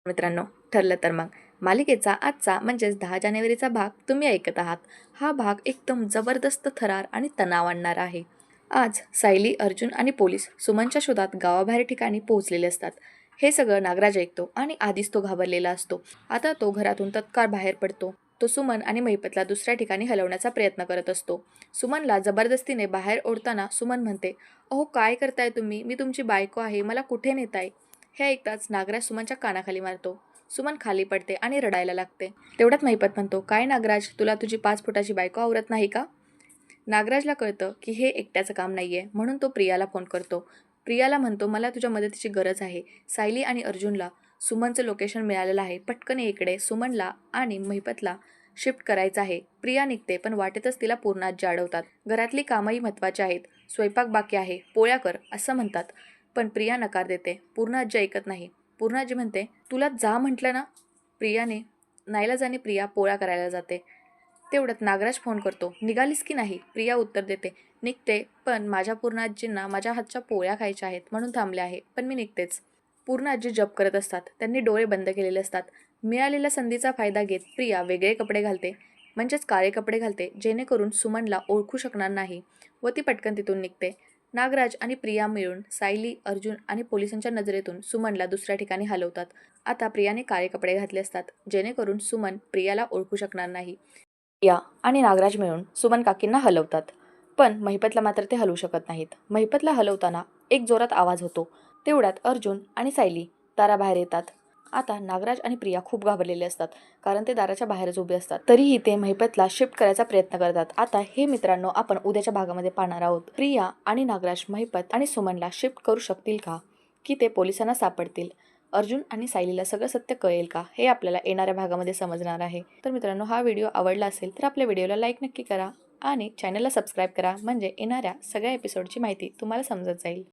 मित्रांनो, ठरलं तर मग मालिकेचा आजचा म्हणजेच 10 जानेवारीचा भाग तुम्ही ऐकत आहात. हा भाग एकदम जबरदस्त थरार आणि तणाव आणणारा आहे. आज सायली, अर्जुन आणि पोलीस सुमनच्या शोधात गावाबाहेर ठिकाणी पोहोचलेले असतात. हे सगळं नागराज ऐकतो आणि आधीच तो घाबरलेला असतो. आता तो घरातून तत्काळ बाहेर पडतो. तो सुमन आणि महिपतला दुसऱ्या ठिकाणी हलवण्याचा प्रयत्न करत असतो. सुमनला जबरदस्तीने बाहेर ओढताना सुमन म्हणते, "अहो काय करताय तुम्ही? मी तुमची बायको आहे. मला कुठे नेताय?" हे ऐकताच नागराज सुमनच्या कानाखाली मारतो. सुमन खाली पडते आणि रडायला लागते. तेवढ्यात महिपत म्हणतो, "काय नागराज, तुला तुझी 5 फुटाची बायको आवरत नाही का?" नागराजला कळतं की हे एकट्याचं काम नाहीये, म्हणून तो प्रियाला फोन करतो. प्रियाला म्हणतो, "मला तुझ्या मदतीची गरज आहे. सायली आणि अर्जुनला सुमनचं लोकेशन मिळालेलं आहे. पटकन ये इकडे. सुमनला आणि महिपतला शिफ्ट करायचं आहे." प्रिया निघते, पण वाटेतच तिला पूर्णाजी अडवतात. घरातली कामंही महत्त्वाची आहेत. स्वयंपाक बाकी आहे, पोळ्या कर, असं म्हणतात. पण प्रिया नकार देते. पूर्णाजी ऐकत नाही. पूर्णाजी म्हणते, "तुला जा म्हटलं ना." प्रियाने नाईलाजाने प्रिया पोळ्या करायला जाते. तेवढ्यात नागराज फोन करतो, "निघालीस की नाही?" प्रिया उत्तर देते, "निघते, पण माझ्या पूर्णाजींना माझ्या हातच्या पोळ्या खायच्या आहेत म्हणून थांबले आहे, पण मी निघतेच." पूर्णाजी जप करत असतात. त्यांनी डोळे बंद केलेले असतात. मिळालेल्या संधीचा फायदा घेत प्रिया वेगळे कपडे घालते, म्हणजेच काळे कपडे घालते, जेणेकरून सुमनला ओळखू शकणार नाही व ती पटकन तिथून निघते. नागराज आणि प्रिया मिळून सायली, अर्जुन आणि पोलिसांच्या नजरेतून सुमनला दुसऱ्या ठिकाणी हलवतात. आता प्रियाने काळे कपडे घातले असतात, जेणेकरून सुमन प्रियाला ओळखू शकणार नाही. प्रिया आणि नागराज मिळून सुमन काकींना हलवतात, पण महिपतला मात्र ते हलवू शकत नाहीत. महिपतला हलवताना एक जोरात आवाज होतो. तेवढ्यात अर्जुन आणि सायली दाराबाहेर येतात. आता नागराज आणि प्रिया खूप घाबरलेले असतात, कारण ते दाराच्या बाहेरच उभे असतात. तरीही ते महिपतला शिफ्ट करायचा प्रयत्न करतात. आता हे मित्रांनो आपण उद्याच्या भागामध्ये पाहणार आहोत. प्रिया आणि नागराज महिपत आणि सुमनला शिफ्ट करू शकतील का, की ते पोलिसांना सापडतील? अर्जुन आणि सायलीला सगळं सत्य कळेल का, हे आपल्याला येणाऱ्या भागामध्ये समजणार आहे. तर मित्रांनो, हा व्हिडिओ आवडला असेल तर आपल्या व्हिडिओला लाईक नक्की करा आणि चॅनलला सबस्क्राईब करा, म्हणजे येणाऱ्या सगळ्या एपिसोडची माहिती तुम्हाला समजत जाईल.